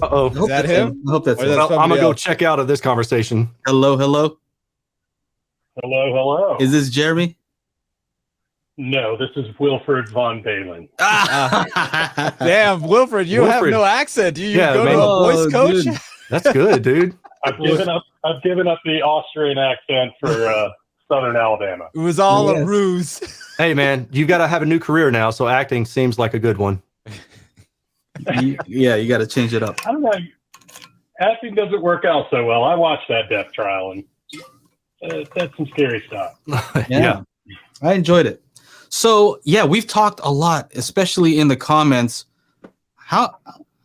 Uh-oh. Is that him? I hope that's Or him. that's Well, I'm somebody gonna go else? check out of this conversation. Hello, hello. Hello. Is this Jeremy? No, this is Wilfred von Balen. Damn, Wilfred, you have Wilfred. no accent. You Yeah, go man. to a voice Oh, coach? dude. That's good, dude. I've given up the Austrian accent for Southern Alabama. It was all a Yes. ruse. Hey, man, you got to have a new career now, so acting seems like a good one. Yeah, you got to change it up. I don't know. Acting doesn't work out so well. I watched that death trial, and that's some scary stuff. Yeah. I enjoyed it. So yeah, we've talked a lot, especially in the comments. How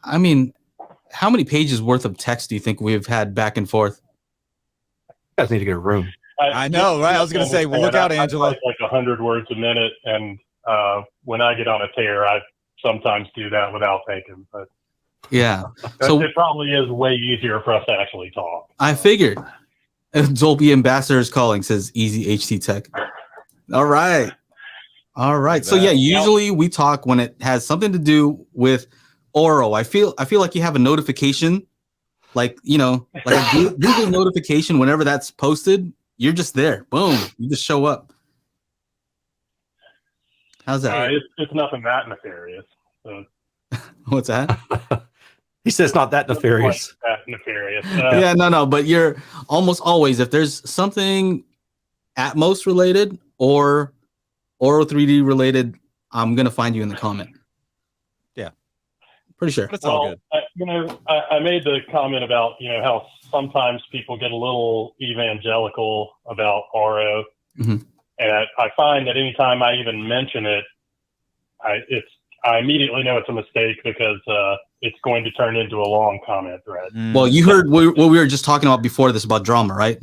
many pages worth of text do you think we've had back and forth? You guys need to get a room. I know, right? I was going to say, well, look out, Angela. I type like 100 words a minute, and when I get on a tear, I sometimes do that without thinking. But Yeah. So it probably is way easier for us to actually talk. I figured. Dolby Ambassador is calling, says Easy HT Tech. All right. So yeah, usually we talk when it has something to do with Auro. I feel like you have a notification, like a Google notification. Whenever that's posted, you're just there. Boom, you just show up. How's that? It's nothing that nefarious. So. What's that? He says not that nefarious. That nefarious. Yeah, no, but you're almost always, if there's something Atmos related or Auro 3D related, I'm gonna find you in the comment. Yeah, pretty sure. But it's all good. I made the comment about how sometimes people get a little evangelical about Auro, and I find that anytime I even mention it, I immediately know it's a mistake because it's going to turn into a long comment thread. Well, you heard what we were just talking about before this about drama, right?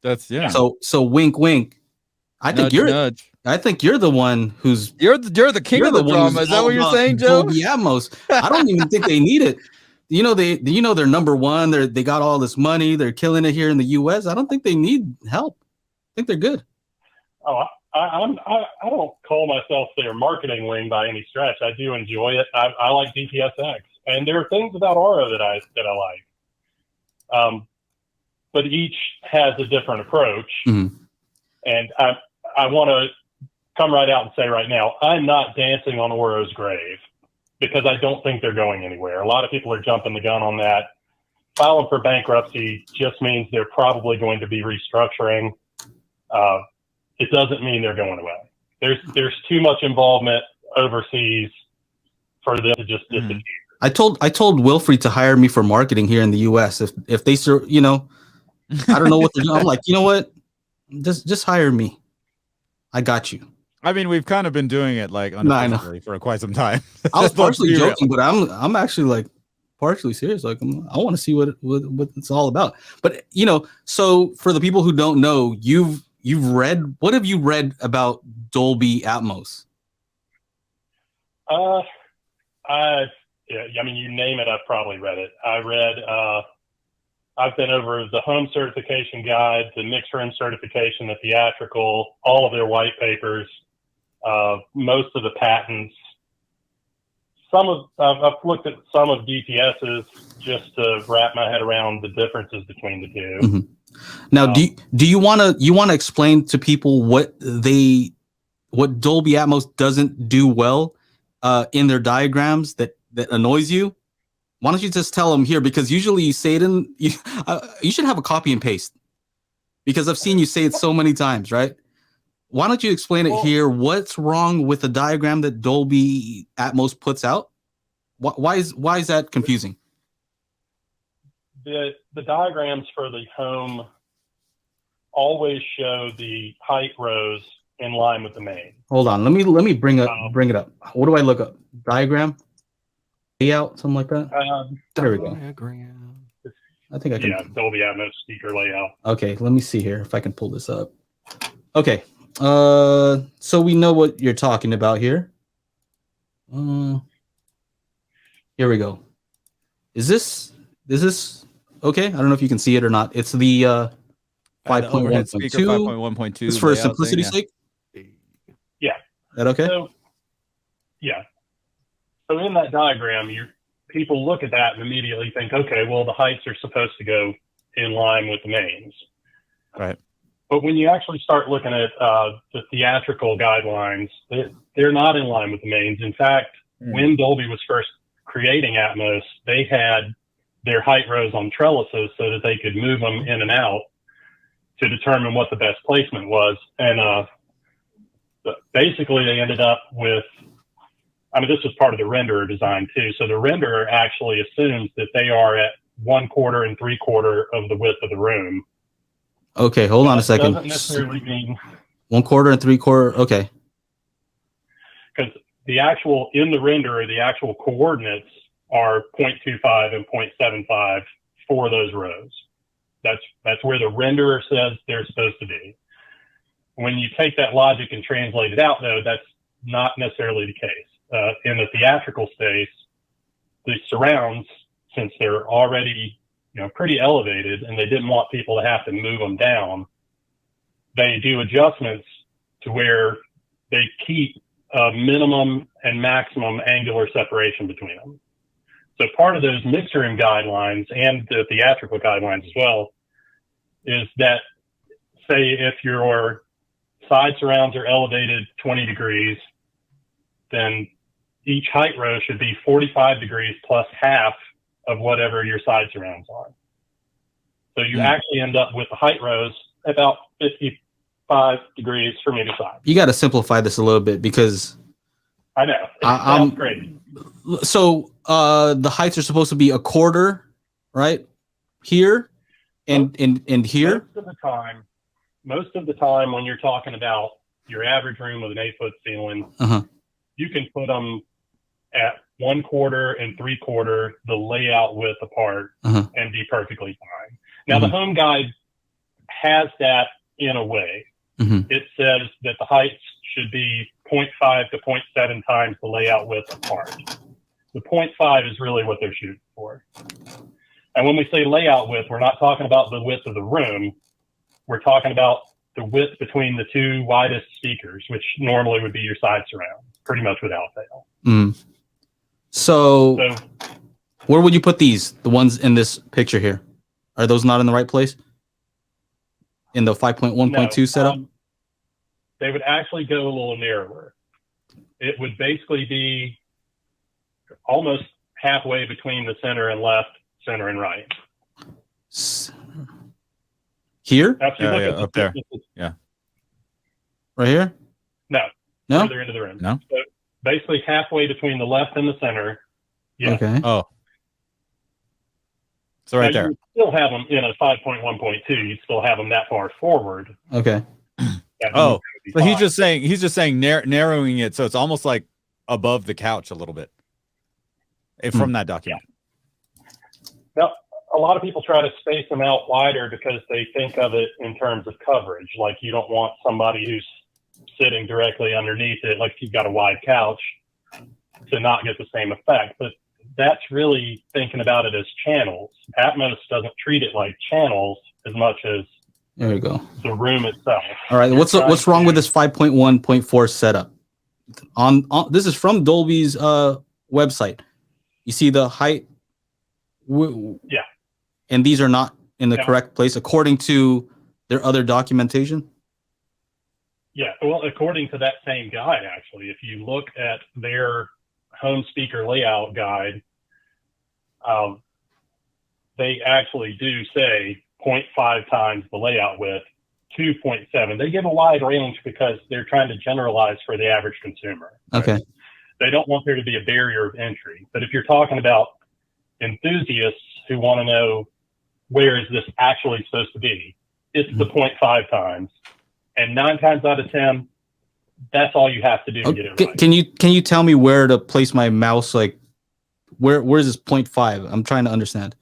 That's So wink, wink. I think nudge. I think you're the one who's you're the king of the drama. Is that what you're saying, Joe? Dolby Atmos. I don't even think they need it. They're number one. They got all this money. They're killing it here in the U.S. I don't think they need help. I think they're good. Oh, I don't call myself their marketing wing by any stretch. I do enjoy it. I like DPSX, and there are things about Auro that I like. But each has a different approach, and I want to come right out and say right now, I'm not dancing on Auro's grave because I don't think they're going anywhere. A lot of people are jumping the gun on that. Filing for bankruptcy just means they're probably going to be restructuring. It doesn't mean they're going away. There's too much involvement overseas for them to just disappear. I told Wilfried to hire me for marketing here in the U.S. If they I don't know what they're doing. I'm like, you know what? Just hire me. I got you. I mean, we've kind of been doing it like unofficially for quite some time. I was partially joking, but I'm actually like partially serious. Like I want to see what it's all about. But so for the people who don't know, you've read, what have you read about Dolby Atmos? I mean, you name it, I've probably read it. I've been over the home certification guide, the mixed room certification, the theatrical, all of their white papers, most of the patents. I've looked at some of DPS's just to wrap my head around the differences between the two. Now, do you want to explain to people what Dolby Atmos doesn't do well in their diagrams that annoys you? Why don't you just tell them here? Because usually you say it you should have a copy and paste, because I've seen you say it so many times, right? Why don't you explain it here? What's wrong with the diagram that Dolby Atmos puts out? Why is that confusing? The diagrams for the home always show the height rows in line with the main. Hold on, let me bring it up. What do I look up? Diagram, layout, something like that. There we go. I think I can. Yeah, Dolby Atmos speaker layout. Okay, let me see here if I can pull this up. Okay, so we know what you're talking about here. Here we go. Is this okay? I don't know if you can see it or not. It's the 5.1.2. 5.1.2. It's for simplicity's sake. Yeah. Is that okay? So in that diagram, people look at that and immediately think, okay, well, the heights are supposed to go in line with the mains. Right. But when you actually start looking at the theatrical guidelines, they're not in line with the mains. In fact, when Dolby was first creating Atmos, they had their height rows on trellises so that they could move them in and out to determine what the best placement was. And basically they ended up with, I mean, this was part of the renderer design too. So the renderer actually assumes that they are at 1/4 and 3/4 of the width of the room. Okay, hold on a second. Doesn't necessarily mean 1/4 and 3/4. Okay. Because the actual, in the renderer, the actual coordinates are 0.25 and 0.75 for those rows. That's where the renderer says they're supposed to be. When you take that logic and translate it out, though, that's not necessarily the case. In the theatrical space, the surrounds, since they're already pretty elevated and they didn't want people to have to move them down, they do adjustments to where they keep a minimum and maximum angular separation between them. So part of those mixed room guidelines and the theatrical guidelines as well is that, say, if your side surrounds are elevated 20 degrees, then each height row should be 45 degrees plus half of whatever your side surrounds are. So you actually end up with the height rows about 55 degrees from either side. You got to simplify this a little bit because I know. It sounds great. So the heights are supposed to be 1/4, right? Here and here. Most of the time when you're talking about your average room with an 8-foot ceiling, you can put them at 1/4 and 3/4 the layout width apart and be perfectly fine. Now the home guide has that in a way. It says that the heights should be 0.5 to 0.7 times the layout width apart. The 0.5 is really what they're shooting for. And when we say layout width, we're not talking about the width of the room. We're talking about the width between the two widest speakers, which normally would be your side surround, pretty much without fail. So where would you put these? The ones in this picture here? Are those not in the right place? In the 5.1.2 setup? They would actually go a little narrower. It would basically be almost halfway between the center and left, center and right. Here? Up there. Yeah. Right here? No. No? Further into the room. No. So basically halfway between the left and the center. Yeah. Okay. Oh. So right there. You still have them in a 5.1.2. You'd still have them that far forward. Okay. Oh, so he's just saying narrowing it so it's almost like above the couch a little bit from that document. Now, a lot of people try to space them out wider because they think of it in terms of coverage. Like you don't want somebody who's sitting directly underneath it, like if you've got a wide couch, to not get the same effect. But that's really thinking about it as channels. Atmos doesn't treat it like channels as much as there you go. The room itself. All right. What's wrong with this 5.1.4 setup? On this is from Dolby's website. You see the height. Yeah. And these are not in the correct place according to their other documentation. Yeah. Well, according to that same guide, actually, if you look at their home speaker layout guide, they actually do say 0.5 times the layout width, 2.7. They give a wide range because they're trying to generalize for the average consumer. Okay. Right? They don't want there to be a barrier of entry. But if you're talking about enthusiasts who want to know where is this actually supposed to be, it's the 0.5 times. And 9 times out of 10, that's all you have to do to get it right. Can you tell me where to place my mouse? Like where's this 0.5? I'm trying to understand.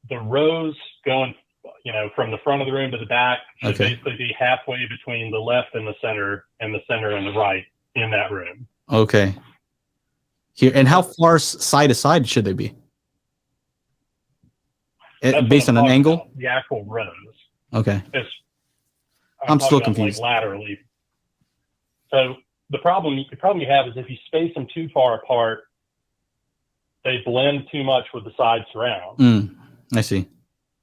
The rows going, from the front of the room to the back should basically be halfway between the left and the center and the right in that room. Okay. Here, and how far side to side should they be? Based on an angle? The actual rows. Okay. I'm still confused. Like laterally. So the problem you have is if you space them too far apart, they blend too much with the side surround. I see.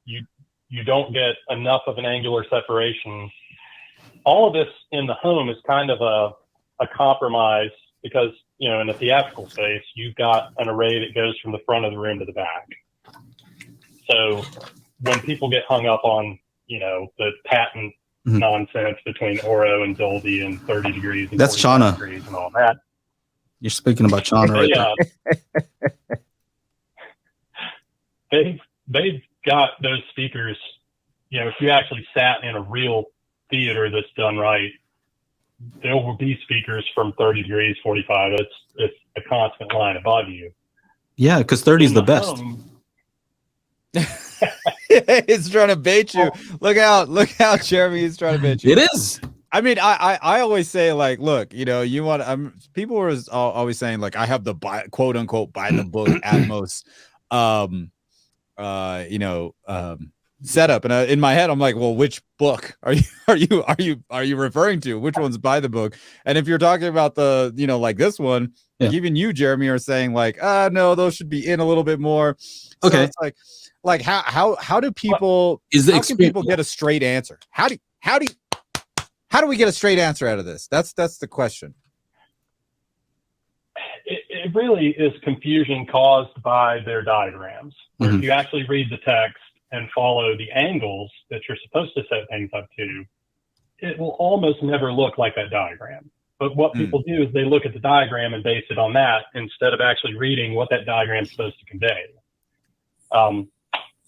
You don't get enough of an angular separation. All of this in the home is kind of a compromise because, in the theatrical space, you've got an array that goes from the front of the room to the back. So when people get hung up on, the patent nonsense between Auro and Dolby and 30 degrees and that's 45 Shauna degrees and all that. You're speaking about Shauna right there. They've got those speakers, if you actually sat in a real theater that's done right, there will be speakers from 30 degrees, 45. It's a constant line above you. Yeah, because 30 is the best. He's trying to bait you. Look out, Jeremy. He's trying to bait you. It is. I mean, I always say, like, look, you want. People were always saying, like, I have the quote unquote by the book Atmos, setup, and in my head, I'm like, well, which book are you referring to? Which one's by the book? And if you're talking about the, like this one, like even you, Jeremy, are saying like, no, those should be in a little bit more. So okay, it's like how do people can people get a straight answer? How do we get a straight answer out of this? That's the question. It really is confusion caused by their diagrams. Where if you actually read the text and follow the angles that you're supposed to set things up to, it will almost never look like that diagram. But what people do is they look at the diagram and base it on that instead of actually reading what that diagram is supposed to convey.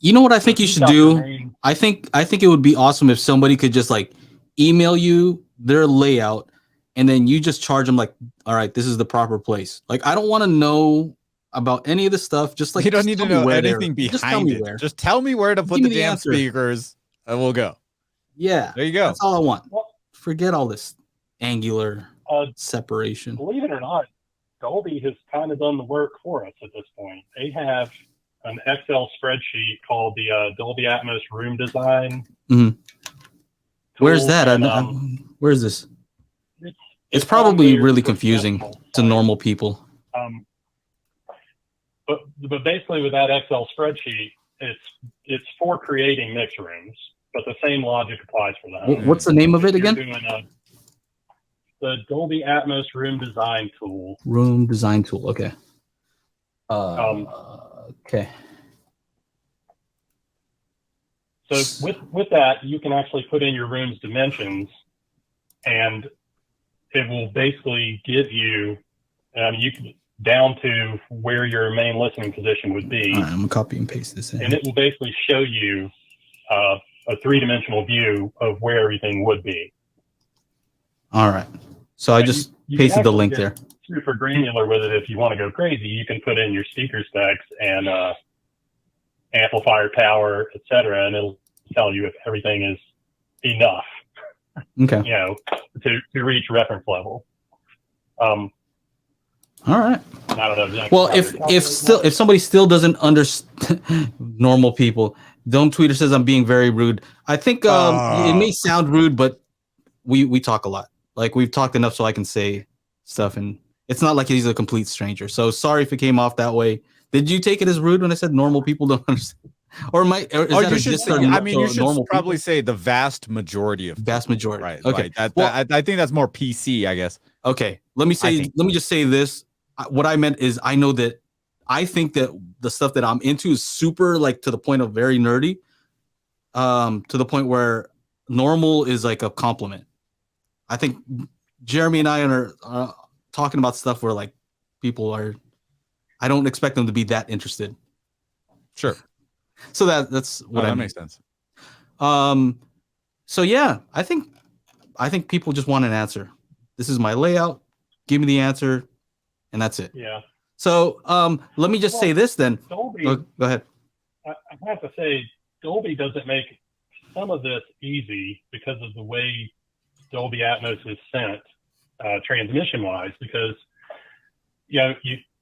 You know what I think you should do? I think it would be awesome if somebody could just like email you their layout and then you just charge them like, all right, this is the proper place. Like, I don't want to know about any of this stuff. Just like, you don't need to know anything behind it. Just tell me where to put the damn speakers and we'll go. Yeah. There you go. That's all I want. Forget all this angular separation. Believe it or not, Dolby has kind of done the work for us at this point. They have an Excel spreadsheet called the Dolby Atmos room design. Where's that? Where is this? It's probably really confusing to normal people. But basically with that Excel spreadsheet, it's for creating mix rooms, but the same logic applies for that. What's the name of it again? The Dolby Atmos room design tool. Room design tool. Okay. Okay. So with that, you can actually put in your room's dimensions, and it will basically give you, you can down to where your main listening position would be. All right, I'm gonna copy and paste this in. And it will basically show you a three-dimensional view of where everything would be. All right. So I just pasted the link there. Super granular with it. If you want to go crazy, you can put in your speaker specs and amplifier power, etc., and it'll tell you if everything is enough. Okay. To reach reference level. All right. I don't know exactly. Well, if somebody still doesn't understand normal people, don't Tweeter says I'm being very rude. I think it may sound rude, but we talk a lot. Like, we've talked enough so I can say stuff, and it's not like he's a complete stranger. So sorry if it came off that way. Did you take it as rude when I said normal people don't understand? You should probably say the vast majority of people. Right. Okay. I think that's more PC, I guess. Okay. Let me just say this. What I meant is I think that the stuff that I'm into is super, like, to the point of very nerdy, to the point where normal is like a compliment. I think Jeremy and I are talking about stuff where, like, people are, I don't expect them to be that interested. Sure. So that's what that makes sense. So yeah, I think people just want an answer. This is my layout. Give me the answer, and that's it. Yeah. So let me just say this then. Dolby, go ahead. I have to say, Dolby doesn't make some of this easy because of the way Dolby Atmos is sent transmission-wise. Because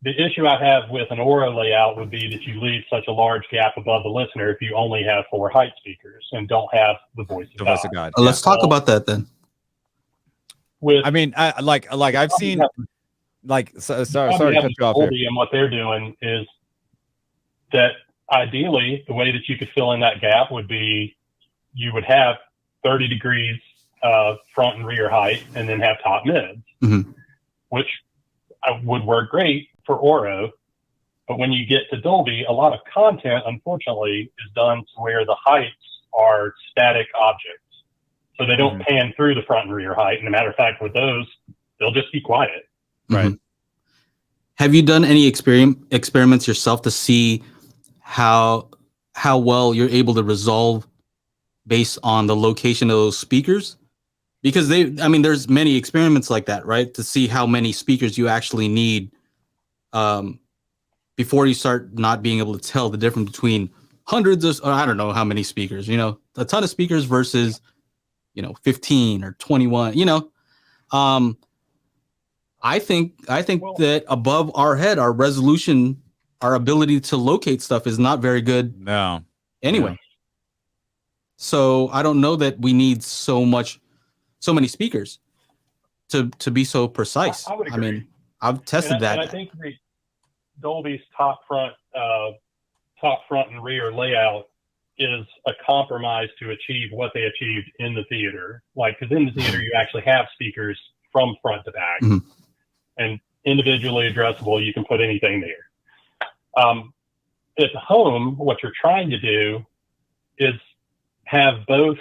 the issue I have with an Auro layout would be that you leave such a large gap above the listener if you only have 4 height speakers and don't have the voice of God. Let's talk about that then. with I mean, I've seen sorry to cut you off here. Dolby, and what they're doing is that ideally the way that you could fill in that gap would be you would have 30 degrees front and rear height and then have top mids, which would work great for Auro. But when you get to Dolby, a lot of content, unfortunately, is done to where the heights are static objects. So they don't pan through the front and rear height. And a matter of fact, with those, they'll just be quiet. Right. Have you done any experiments yourself to see how well you're able to resolve based on the location of those speakers? Because there's many experiments like that, right? To see how many speakers you actually need before you start not being able to tell the difference between hundreds of, or I don't know how many speakers, a ton of speakers versus, 15 or 21, I think that above our head, our resolution, our ability to locate stuff is not very good. No. Anyway. So I don't know that we need so many speakers to be so precise. I would agree. I mean, I've tested that. And I think Dolby's top, front, and rear layout is a compromise to achieve what they achieved in the theater. Because in the theater, you actually have speakers from front to back, and individually addressable. You can put anything there. At home, what you're trying to do is have both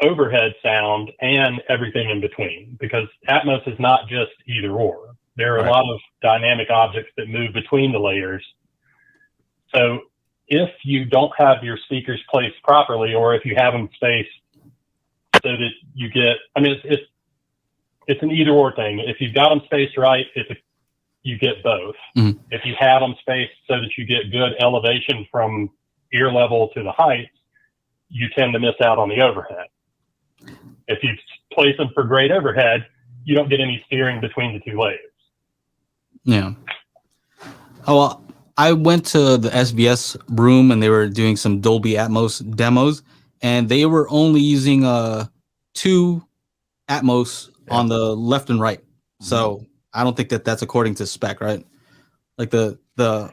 overhead sound and everything in between, because Atmos is not just either or. There are a lot of dynamic objects that move between the layers. So if you don't have your speakers placed properly, or if you have them spaced so that you get, it's an either or thing. If you've got them spaced right, you get both. If you have them spaced so that you get good elevation from ear level to the heights, you tend to miss out on the overhead. If you place them for great overhead, you don't get any steering between the two layers. Yeah. Oh, well, I went to the SBS room and they were doing some Dolby Atmos demos, and they were only using 2 Atmos on the left and right. So I don't think that that's according to spec, right? Like the what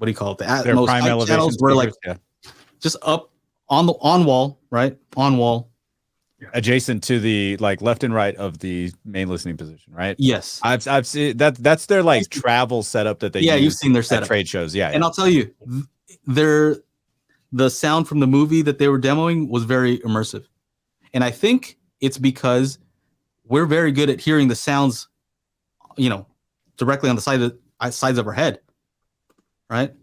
do you call it? The Atmos prime elevation channels were like just up on wall, right? On wall. Adjacent to the left and right of the main listening position, right? Yes. I've seen that's their travel setup that they use. You've seen their setup at trade shows. Yeah. And I'll tell you, the sound from the movie that they were demoing was very immersive. And I think it's because we're very good at hearing the sounds, directly on the sides of our head. Right.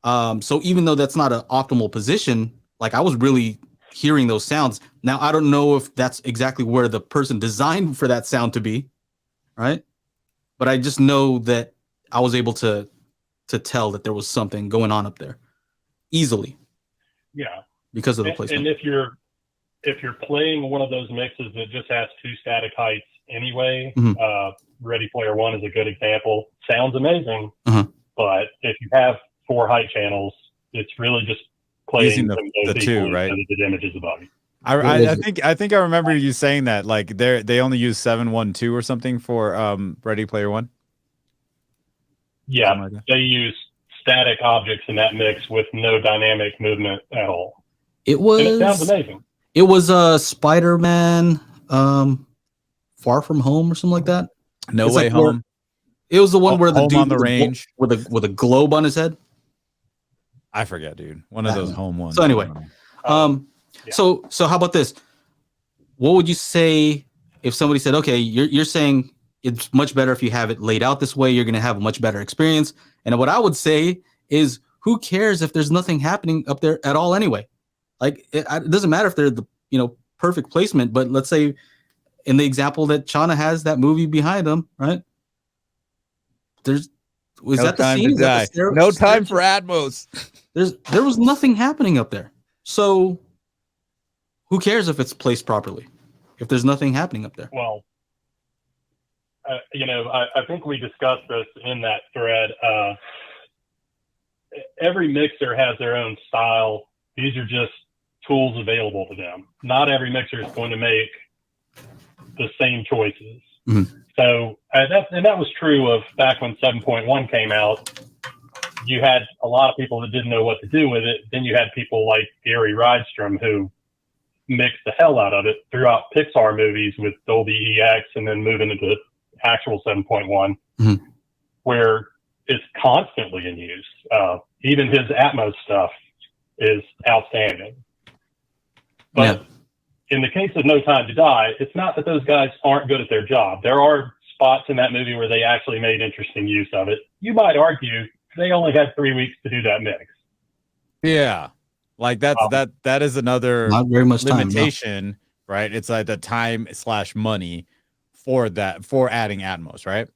So even though that's not an optimal position, I was really hearing those sounds. Now, I don't know if that's exactly where the person designed for that sound to be, right? But I just know that I was able to tell that there was something going on up there easily. Yeah. Because of the placement. And if you're playing one of those mixes that just has 2 static heights anyway, Ready Player One is a good example. Sounds amazing, but if you have 4 height channels, it's really just playing the 2, right? So that the damage is above you. I think I remember you saying that they only use 712 or something for Ready Player One. Yeah, they use static objects in that mix with no dynamic movement at all. It sounds amazing. It was Spider-Man Far From Home or something like that. No Way Home. It was the one where the dude on the range with a globe on his head. I forget, dude. One of those home ones. So anyway, so how about this? What would you say if somebody said, okay, you're saying it's much better if you have it laid out this way, you're going to have a much better experience. And what I would say is, who cares if there's nothing happening up there at all anyway? It doesn't matter if they're the perfect placement, but let's say in the example that Chana has that movie behind them, right? Was that the scene? No time for Atmos. There was nothing happening up there. So who cares if it's placed properly? If there's nothing happening up there. Well, I think we discussed this in that thread. Every mixer has their own style. These are just tools available to them. Not every mixer is going to make the same choices. Mhm. So that was true of back when 7.1 came out. You had a lot of people that didn't know what to do with it. Then you had people like Gary Rydstrom who mixed the hell out of it throughout Pixar movies with Dolby EX and then moving into actual 7.1, where it's constantly in use. Even his Atmos stuff is outstanding. But in the case of No Time to Die, it's not that those guys aren't good at their job. There are spots in that movie where they actually made interesting use of it. You might argue they only had 3 weeks to do that mix. Yeah. Like that is another not very much limitation, time, right? It's like the time/money for adding Atmos, right?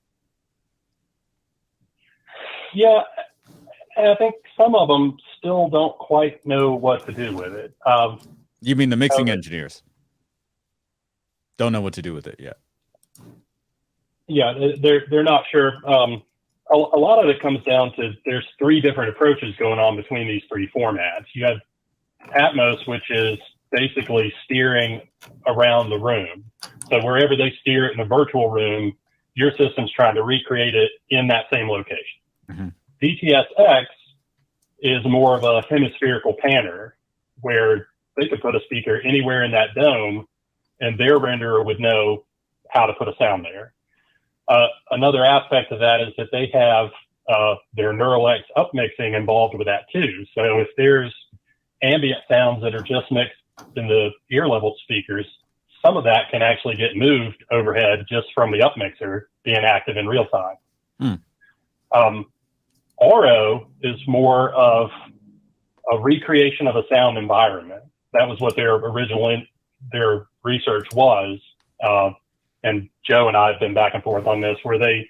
Yeah. And I think some of them still don't quite know what to do with it. You mean the mixing engineers don't know what to do with it yet? Yeah, they're not sure. A lot of it comes down to there's 3 different approaches going on between these 3 formats. You have Atmos, which is basically steering around the room. So wherever they steer it in a virtual room, your system's trying to recreate it in that same location. Mm-hmm. DTSX is more of a hemispherical panner where they could put a speaker anywhere in that dome and their renderer would know how to put a sound there. Another aspect of that is that they have their Neuralink upmixing involved with that too. So if there's ambient sounds that are just mixed in the ear level speakers, some of that can actually get moved overhead just from the upmixer being active in real time. Auro is more of a recreation of a sound environment. That was what their research was. And Joe and I have been back and forth on this, where they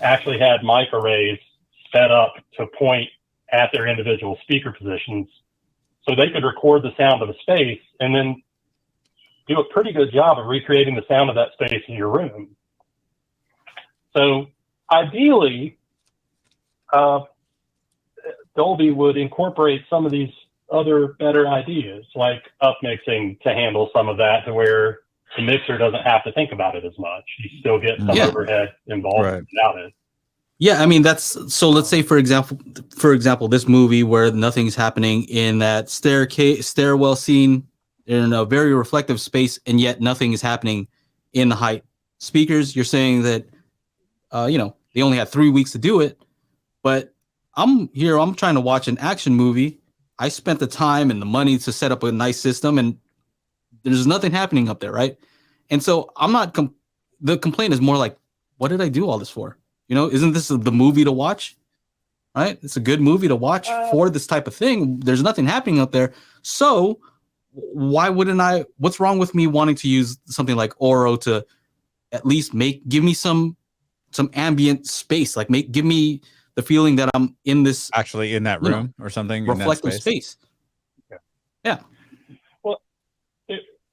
actually had mic arrays set up to point at their individual speaker positions so they could record the sound of a space and then do a pretty good job of recreating the sound of that space in your room. So ideally, Dolby would incorporate some of these other better ideas, like upmixing to handle some of that to where the mixer doesn't have to think about it as much. You still get some overhead involved without it. Yeah, I mean that's so. Let's say, for example, this movie where nothing's happening in that stairwell scene in a very reflective space, and yet nothing is happening in the height speakers. You're saying that, they only had 3 weeks to do it, but I'm trying to watch an action movie. I spent the time and the money to set up a nice system, and there's nothing happening up there, right? And so I'm not. The complaint is more like, what did I do all this for? Isn't this the movie to watch? Right? It's a good movie to watch for this type of thing. There's nothing happening up there. So why wouldn't I? What's wrong with me wanting to use something like Auro to at least give me some ambient space? Like give me the feeling that I'm in this actually in that room or something, reflective space. Yeah. Well,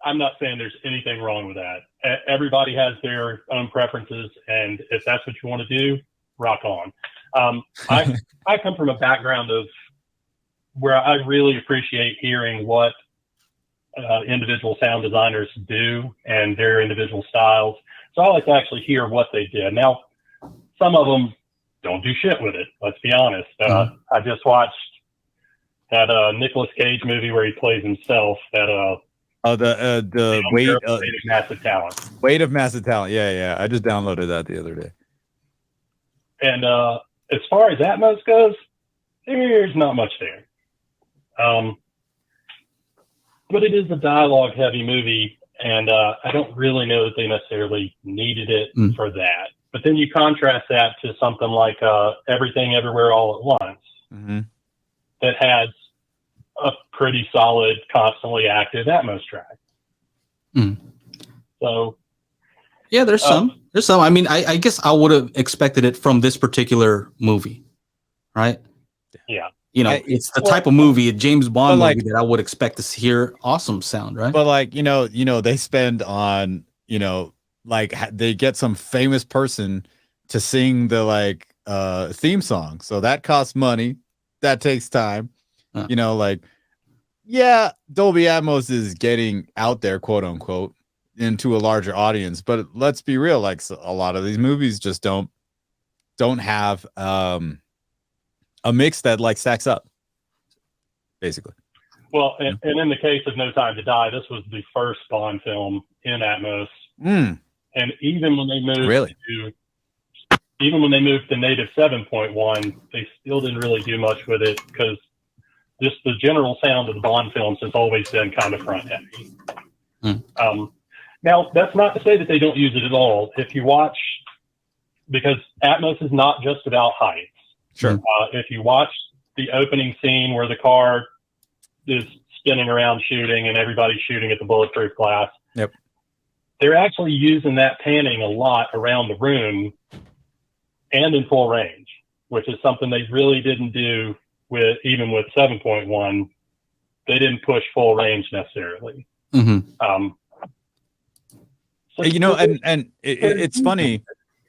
I'm not saying there's anything wrong with that. Everybody has their own preferences, and if that's what you want to do, rock on. I come from a background of where I really appreciate hearing what individual sound designers do and their individual styles. So I like to actually hear what they did. Now, some of them don't do shit with it. Let's be honest. I just watched that Nicolas Cage movie where he plays himself. That the weight of massive talent. Weight of massive talent. Yeah. I just downloaded that the other day. And as far as Atmos goes, there's not much there. But it is a dialogue-heavy movie, and I don't really know that they necessarily needed it for that. But then you contrast that to something like Everything Everywhere All at Once, that has a pretty solid, constantly active Atmos track. So, yeah, there's some. I mean, I guess I would have expected it from this particular movie, right? Yeah. It's the type of movie, a James Bond movie that I would expect to hear awesome sound, right? But they spend on, they get some famous person to sing the theme song. So that costs money. That takes time. Dolby Atmos is getting out there, quote unquote. into a larger audience. But let's be real, like a lot of these movies just don't have a mix that like stacks up, basically. Well, and in the case of No Time to Die, this was the first Bond film in Atmos. And even when they moved to native 7.1, they still didn't really do much with it because just the general sound of the Bond films has always been kind of front heavy. Now, that's not to say that they don't use it at all. If you watch, because Atmos is not just about heights. Sure. If you watch the opening scene where the car is spinning around shooting and everybody's shooting at the bulletproof glass, yep, they're actually using that panning a lot around the room and in full range, which is something they really didn't do even with 7.1. They didn't push full range necessarily. So, you know, and it's funny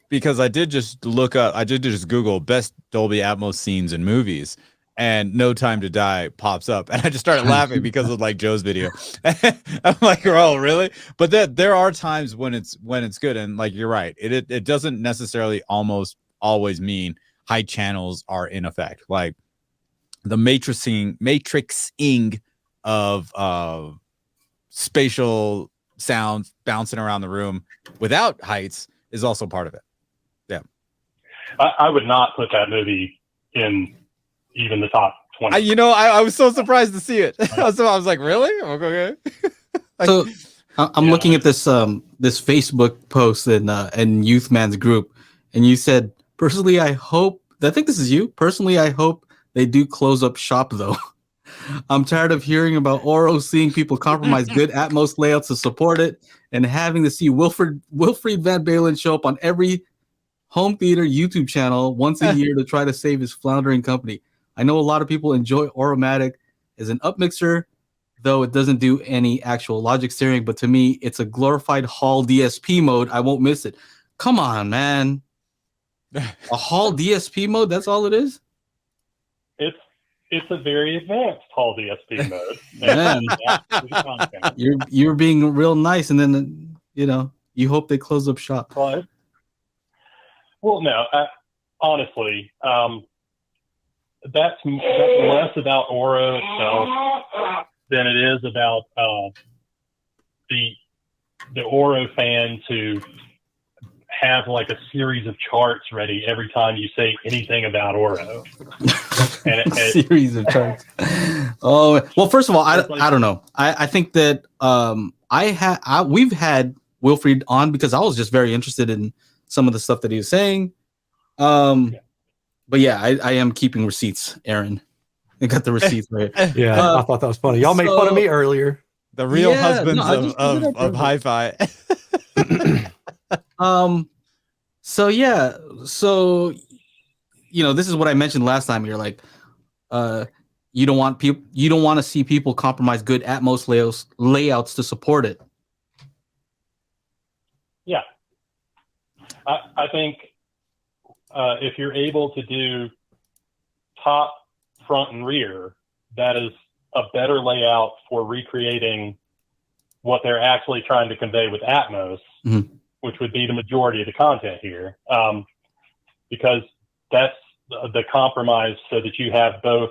because I did just Google best Dolby Atmos scenes in movies, and No Time to Die pops up, and I just started laughing because of like Joe's video. I'm like, oh, really? But there are times when it's good, and like you're right, it doesn't necessarily almost always mean high channels are in effect. Like the matrixing of spatial sounds bouncing around the room without heights is also part of it. Yeah, I would not put that movie in even the top 20. I was so surprised to see it. So I was like, really? Okay. So I'm looking at this this Facebook post in Youth Man's group, and you said, personally, I think this is you. Personally, I hope they do close up shop though. I'm tired of hearing about Auro seeing people compromise good Atmos layouts to support it, and having to see Wilfried Van Balen show up on every home theater YouTube channel once a year to try to save his floundering company. I know a lot of people enjoy Auromatic as an upmixer, though it doesn't do any actual logic steering, but to me, it's a glorified Hall DSP mode. I won't miss it. Come on, man. A Hall DSP mode, that's all it is? It's a very advanced Hall DSP mode. Man, you're being real nice, and then you hope they close up shop. Well, no, honestly, that's less about Auro itself than it is about the Auro fans who have like a series of charts ready every time you say anything about Auro. And series of charts. Oh well, first of all, I don't know. I think that we've had Wilfried on because I was just very interested in some of the stuff that he was saying. But yeah, I am keeping receipts, Aaron. I got the receipts right. Yeah, I thought that was funny. Y'all made fun of me earlier. The real husbands of hi-fi. So yeah, so this is what I mentioned last time. You're like, you don't want to see people compromise good Atmos layouts to support it. Yeah, I think if you're able to do top, front, and rear, that is a better layout for recreating what they're actually trying to convey with Atmos, which would be the majority of the content here, because that's the compromise so that you have both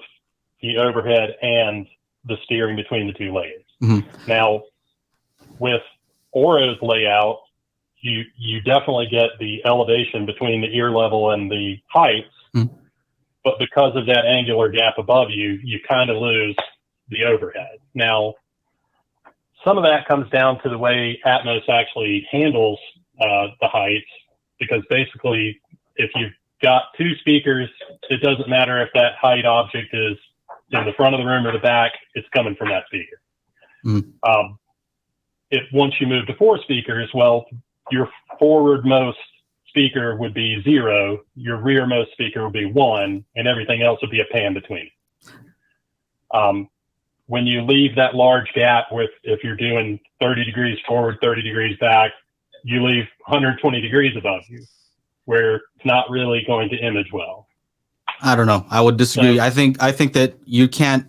the overhead and the steering between the two layers. Now, with Auro's layout, you definitely get the elevation between the ear level and the heights, but because of that angular gap above you, you kind of lose the overhead. Now, some of that comes down to the way Atmos actually handles the heights, because basically, if you've got two speakers, it doesn't matter if that height object is in the front of the room or the back, it's coming from that speaker. If once you move to four speakers, well, your forwardmost speaker would be 0, your rearmost speaker would be 1, and everything else would be a pan between. When you leave that large gap if you're doing 30 degrees forward, 30 degrees back, you leave 120 degrees above you, where it's not really going to image well. I don't know. I would disagree. So, I think that you can't.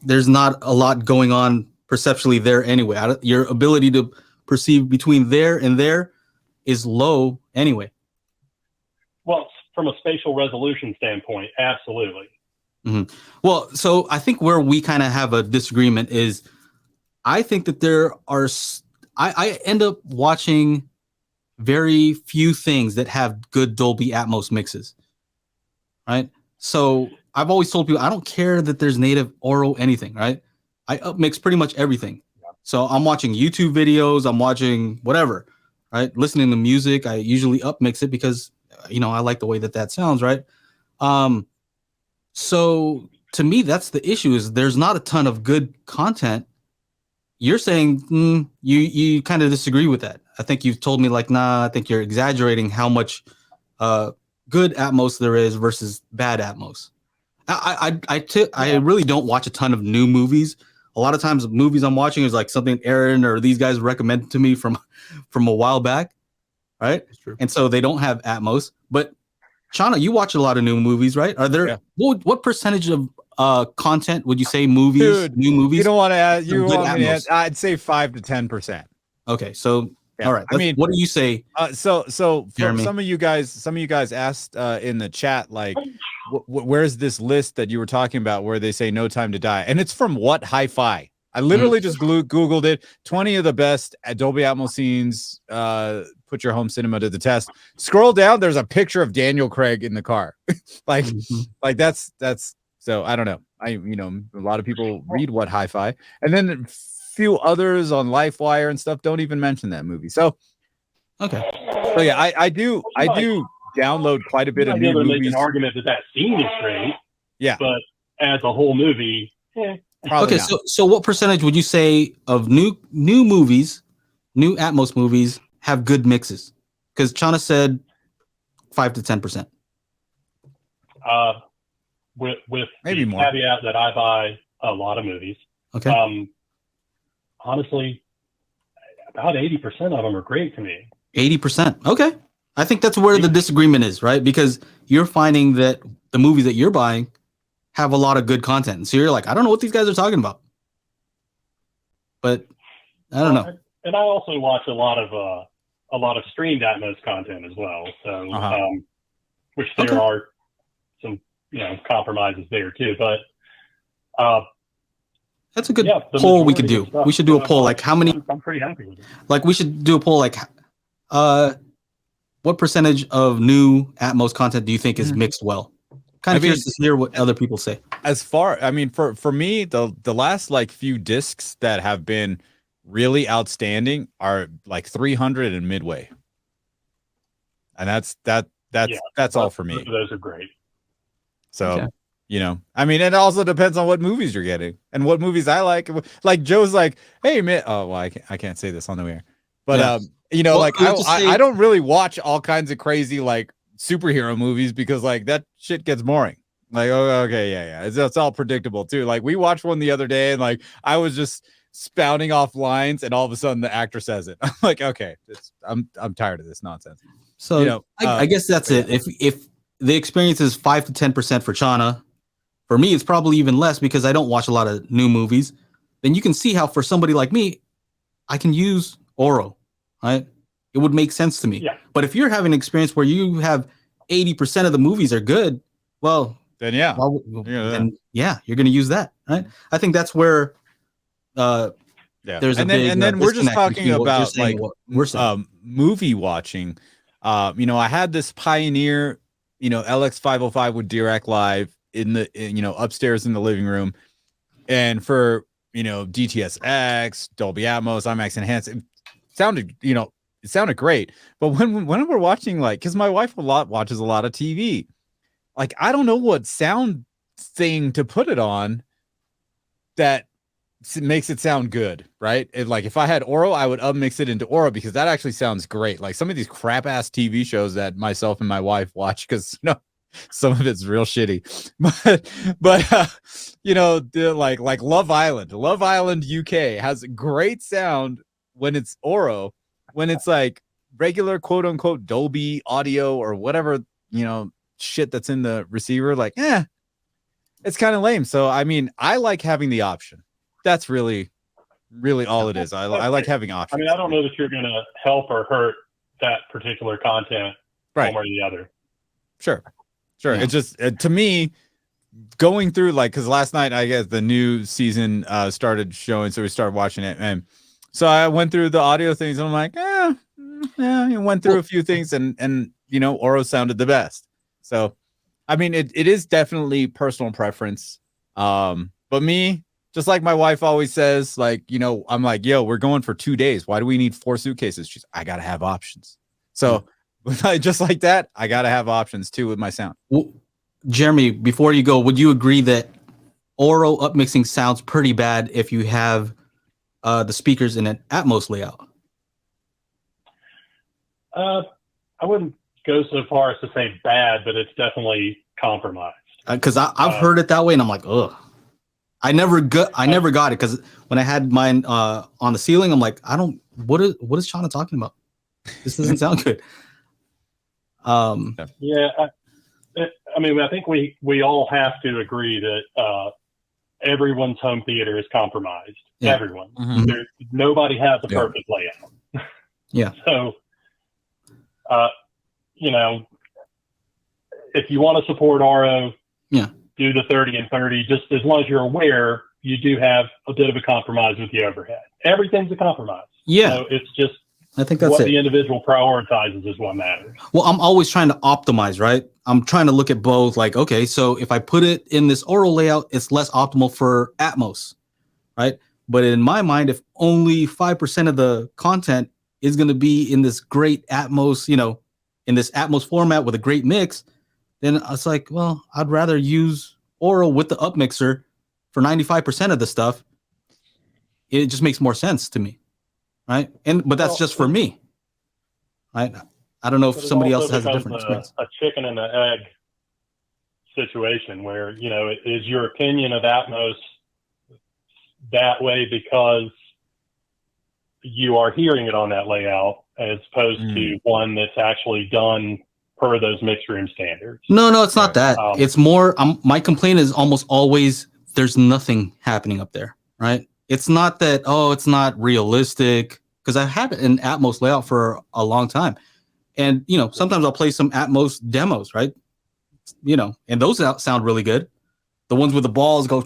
There's not a lot going on perceptually there anyway. Your ability to perceive between there and there is low anyway. Well, from a spatial resolution standpoint, absolutely. Well, so I think where we kind of have a disagreement is I think that there are, I end up watching very few things that have good Dolby Atmos mixes, right? So I've always told people, I don't care that there's native Auro anything, right? I upmix pretty much everything. So I'm watching YouTube videos, I'm watching whatever, right? Listening to music, I usually upmix it because, you know, I like the way that sounds, right? So to me, that's the issue is there's not a ton of good content. You're saying you kind of disagree with that. I think you've told me like, nah, I think you're exaggerating how much good Atmos there is versus bad Atmos. I really don't watch a ton of new movies. A lot of times movies I'm watching is like something Aaron or these guys recommended to me from a while back, right? That's true. And so they don't have Atmos. But Shauna, you watch a lot of new movies, right? Are there what percentage of content would you say new movies? You don't want to add, you want me to add, I'd say 5 to 10%. Okay, so all right. I mean, what do you say? So Jeremy? some of you guys asked in the chat, like, where's this list that you were talking about where they say No Time to Die? And it's from What HiFi. I literally just Googled it. 20 of the best Dolby Atmos scenes. Put your home cinema to the test. Scroll down. There's a picture of Daniel Craig in the car. like that's so I don't know. A lot of people read What HiFi, and then a few others on LifeWire and stuff don't even mention that movie. So okay. So yeah, I do download quite a bit of new movies. Make an argument that scene is great. Yeah, but as a whole movie, okay. Not. So what percentage would you say of new movies, new Atmos movies have good mixes? Because Chana said 5 to 10%. With maybe the more. Caveat that I buy a lot of movies. Okay. Honestly, about 80% of them are great to me. 80%. Okay. I think that's where the disagreement is, right? Because you're finding that the movies that you're buying have a lot of good content. So you're like, I don't know what these guys are talking about. But I don't know. And I also watch a lot of streamed Atmos content as well. So which there are some compromises there too. But that's a good poll we could do. We should do a poll like how many. I'm pretty happy with it. Like we should do a poll like what percentage of new Atmos content do you think is mixed well? Kind of curious to hear what other people say. As far, I mean, for me, the last like few discs that have been really outstanding are like 300 and Midway, and that's all for me. Those are great. So I mean, it also depends on what movies you're getting and what movies I like. Like Joe's like, hey man, oh well, I can't say this on the air, but I don't really watch all kinds of crazy like superhero movies because like that shit gets boring. Like, oh, okay, yeah, it's all predictable too. Like we watched one the other day and like I was just spouting off lines and all of a sudden the actor says it. I'm like, okay, I'm tired of this nonsense. So I guess that's it. If the experience is 5 to 10% for Chana, for me it's probably even less because I don't watch a lot of new movies. Then you can see how for somebody like me, I can use Auro, right? It would make sense to me. Yeah. But if you're having an experience where you have 80% of the movies are good, well, then you're going to use that, right? I think that's where there's and then we're just talking about like movie watching. I had this Pioneer, LX505 with Dirac Live in the upstairs in the living room, and for DTSX, Dolby Atmos, IMAX Enhanced, it sounded great. But when we're watching, like, because my wife watches a lot of TV, like I don't know what sound thing to put it on that makes it sound good, right? If I had Auro, I would upmix it into Auro because that actually sounds great. Like some of these crap ass TV shows that myself and my wife watch, because some of it's real shitty, but like Love Island UK has great sound when it's Auro. When it's like regular quote unquote Dolby audio or whatever shit that's in the receiver, like it's kind of lame. So I mean, I like having the option. That's really really all it is. I like having I options. mean, I don't know that you're going to help or hurt that particular content Right. one way or the other. Sure. Yeah. It's just to me, going through like, because last night I guess the new season started showing, so we started watching it, and so I went through the audio things, and I'm like, yeah, I went through a few things, and you know, Auro sounded the best. So, I mean, it is definitely personal preference. But me, just like my wife always says, like, you know, I'm like, yo, we're going for 2 days. Why do we need 4 suitcases? She's, I gotta have options. So just like that, I gotta have options too with my sound. Well, Jeremy, before you go, would you agree that Auro upmixing sounds pretty bad if you have the speakers in an Atmos layout? I wouldn't go so far as to say bad, but it's definitely compromised. Because I've heard it that way, and I'm like, ugh. I never got it because when I had mine on the ceiling, I'm like, what is Shauna talking about? This doesn't sound good. Yeah, I mean, I think we all have to agree that everyone's home theater is compromised. Yeah. Everyone. Mhm. Nobody has a perfect layout. Yeah. So, you know, if you want to support Auro, yeah, do the 30 and 30. Just as long as you're aware, you do have a bit of a compromise with the overhead. Everything's a compromise. Yeah. So it's just I think that's what it. the individual prioritizes is what matters. Well, I'm always trying to optimize, right? I'm trying to look at both. Like, okay, so if I put it in this Auro layout, it's less optimal for Atmos, right? But in my mind, if only 5% of the content is going to be in this great Atmos, you know, in this Atmos format with a great mix, then it's like, well, I'd rather use Auro with the upmixer for 95% of the stuff. It just makes more sense to me, right? But that's just for me, right? I don't know if But it somebody also else has a becomes different experience. a chicken and an egg situation where, you know, is your opinion of Atmos that way because you are hearing it on that layout as opposed to one that's actually done per those mixed room standards? No, it's not that. It's more, my complaint is almost always there's nothing happening up there, right? It's not that, oh, it's not realistic, because I've had it in Atmos layout for a long time. And, you know, sometimes I'll play some Atmos demos, right? You know, and those sound really good. The ones with the balls go,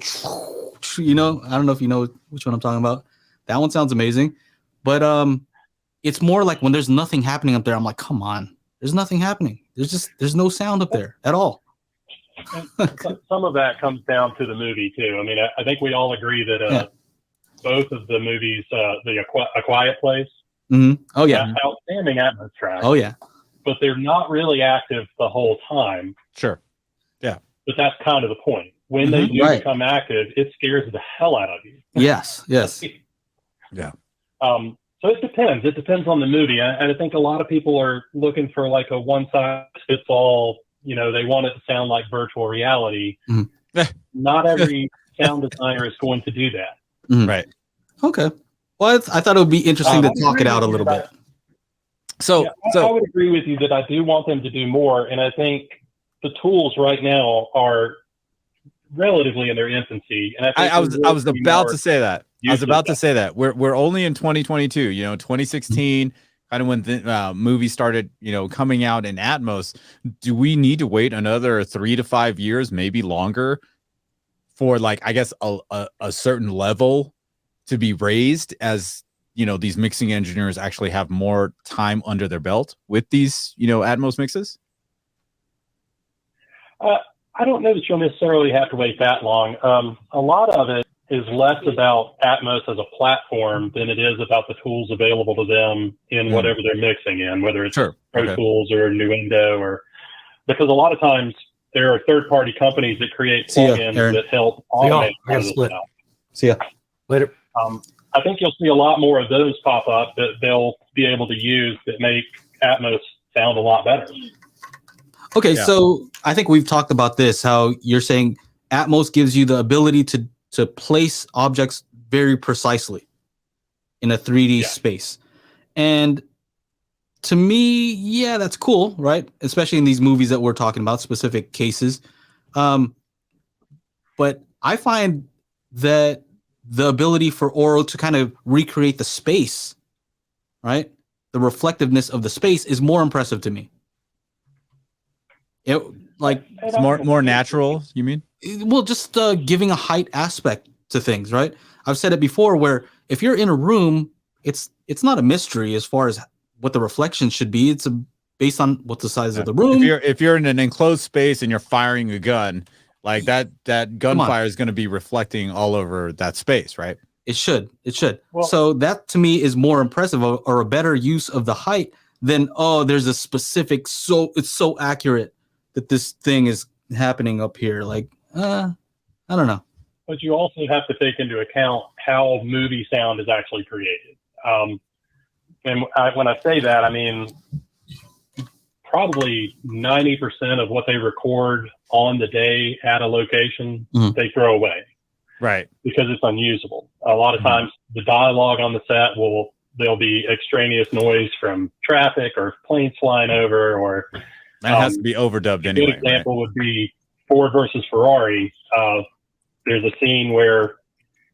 you know, I don't know if you know which one I'm talking about. That one sounds amazing. But it's more like when there's nothing happening up there, I'm like, come on, there's nothing happening. There's no sound up there at all. Some of that comes down to the movie too. I mean, I think we all agree that both of the movies, A Quiet Place, oh yeah, outstanding Atmos tracks. Oh yeah, but they're not really active the whole time. Sure. Yeah. But that's kind of the point. When they do become active, it scares the hell out of you. Yes. Yeah. So it depends. It depends on the movie. And I think a lot of people are looking for like a one-size-fits-all, you know, they want it to sound like virtual reality. Not every sound designer is going to do that. Right. Okay. Well, I thought it would be interesting to talk it out a little bit. I would agree with you that I do want them to do more. And I think the tools right now are relatively in their infancy. And I was about to say that. We're only in 2022, you know, 2016, kind of when the movies started, you know, coming out in Atmos. Do we need to wait another 3 to 5 years, maybe longer, for like, I guess, a certain level to be raised as, you know, these mixing engineers actually have more time under their belt with these, you know, Atmos mixes? I don't know that you'll necessarily have to wait that long. A lot of it is less about Atmos as a platform than it is about the tools available to them in whatever they're mixing in, whether it's Pro Tools or Nuendo, or because a lot of times there are third-party companies that create plugins that help automate this stuff. See ya later. I think you'll see a lot more of those pop up that they'll be able to use that make Atmos sound a lot better. Okay, so I think we've talked about this, how you're saying Atmos gives you the ability to place objects very precisely in a 3D space. And to me, yeah, that's cool, right? Especially in these movies that we're talking about, specific cases. But I find that the ability for Auro to kind of recreate the space, right? The reflectiveness of the space is more impressive to me. It like It's more natural, you mean? well, just giving a height aspect to things, right? I've said it before where if you're in a room, it's not a mystery as far as what the reflection should be. It's based on what the size of the room. If you're in an enclosed space and you're firing a gun, like that gunfire is going to be reflecting all over that space, right? It should. Well, So that to me is more impressive or a better use of the height than, oh, there's a specific, so it's so accurate that this thing is happening up here. Like, I don't know. but you also have to take into account how movie sound is actually created. When I say that, I mean, probably 90% of what they record on the day at a location, they throw away. Right. Because it's unusable. A lot of times the dialogue on the set there'll be extraneous noise from traffic or planes flying over, or that has to be overdubbed anyway. A good example would be Ford versus Ferrari. There's a scene where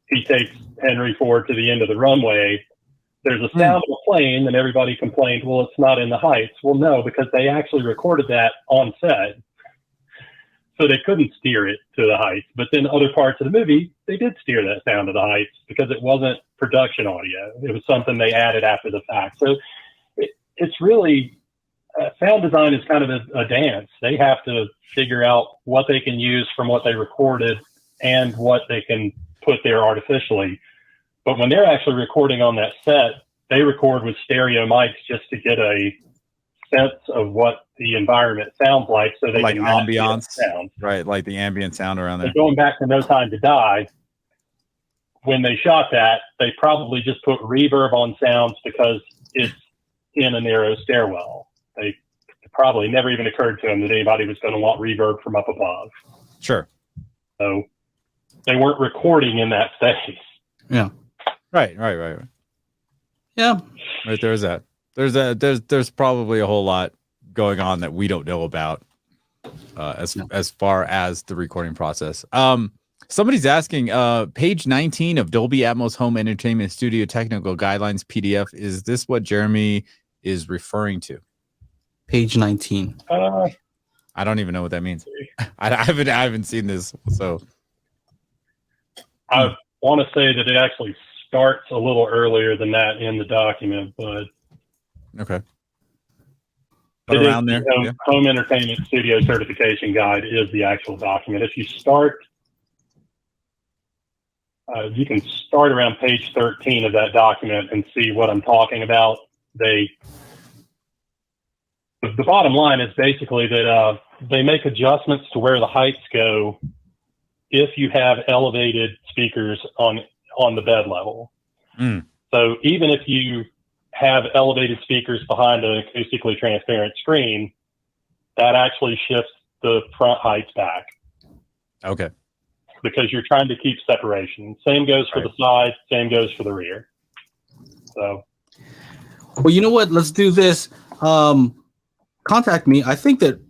he takes Henry Ford to the end of the runway. There's a sound of a plane, and everybody complained, well, it's not in the heights. Well, no, because they actually recorded that on set. So they couldn't steer it to the heights. But then other parts of the movie, they did steer that sound to the heights because it wasn't production audio. It was something they added after the fact. So it's really, sound design is kind of a dance. They have to figure out what they can use from what they recorded and what they can put there artificially. But when they're actually recording on that set, they record with stereo mics just to get a sense of what the environment sounds like, so they like can match ambiance sound. Right, like the ambient sound around there. But going back to No Time to Die, when they shot that, they probably just put reverb on sounds because it's in a narrow stairwell. They probably never even occurred to them that anybody was going to want reverb from up above. Sure. So they weren't recording in that space. Yeah. Right. Yeah. Right, there's that. There's probably a whole lot going on that we don't know about as far as the recording process. Somebody's asking, page 19 of Dolby Atmos Home Entertainment Studio Technical Guidelines PDF. Is this what Jeremy is referring to? Page 19. I don't even know what that means. I haven't seen this, so I want to say that it actually starts a little earlier than that in the document, but okay. But around there, the Home Entertainment Studio Certification Guide is the actual document. If you start, you can start around page 13 of that document and see what I'm talking about. The bottom line is basically that they make adjustments to where the heights go if you have elevated speakers on the bed level. So even if you have elevated speakers behind an acoustically transparent screen, that actually shifts the front heights back. Okay. Because you're trying to keep separation. Same goes for the side, same goes for the rear. So. Well, you know what? Let's do this. Contact me. I think that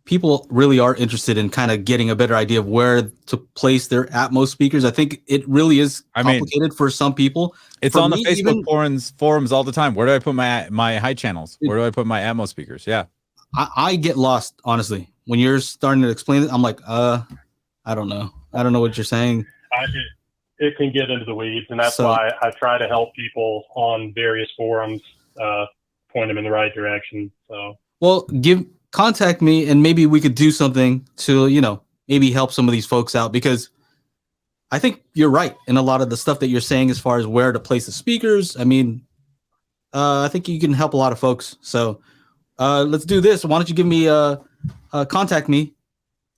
people really are interested in kind of getting a better idea of where to place their Atmos speakers. I think it really is complicated for some people. It's on the Facebook forums all the time. Where do I put my high channels? Where do I put my Atmos speakers? Yeah. I get lost, honestly. When you're starting to explain it, I'm like, I don't know. I don't know what you're saying. It can get into the weeds, and that's why I try to help people on various forums, point them in the right direction. So, well, contact me, and maybe we could do something to, maybe help some of these folks out, because I think you're right in a lot of the stuff that you're saying as far as where to place the speakers. I mean, I think you can help a lot of folks. So let's do this. Why don't you give me contact me,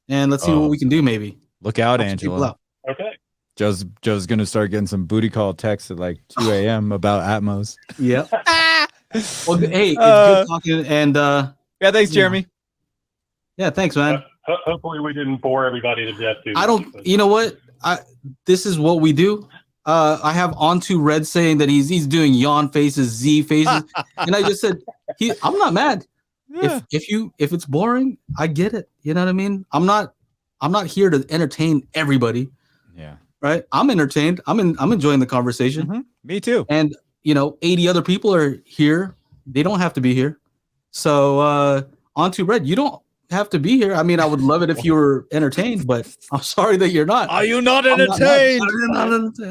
and let's see what we can do. Maybe look out, Angela. Okay. Joe's gonna start getting some booty call texts at like 2 a.m. about Atmos. Yeah. Well, hey, it's good talking, and yeah, thanks, Jeremy. Yeah, thanks, man. Hopefully we didn't bore everybody to death too. I don't. You know what? This is what we do. I have Onto Red saying that he's doing yawn faces, Z faces, and I just said I'm not mad. Yeah. If it's boring, I get it. You know what I mean? I'm not here to entertain everybody. Yeah. right? I'm entertained. I'm enjoying the conversation. Mhm. Me too. And 80 other people are here. They don't have to be here. So on to Red. You don't have to be here. I mean, I would love it if you were entertained, but I'm sorry that you're not. Are you not I'm entertained?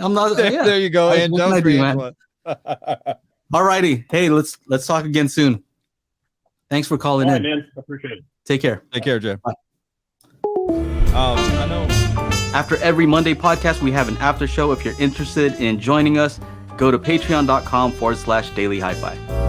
I'm not. Yeah. There you go. What And can I don't do, man? All righty. Hey, let's talk again soon. Thanks for calling All in. right, man. I appreciate it. Take care. Take care, Jay. Bye. I know. After every Monday podcast, we have an after show. If you're interested in joining us, go to patreon.com/daily hi-fi.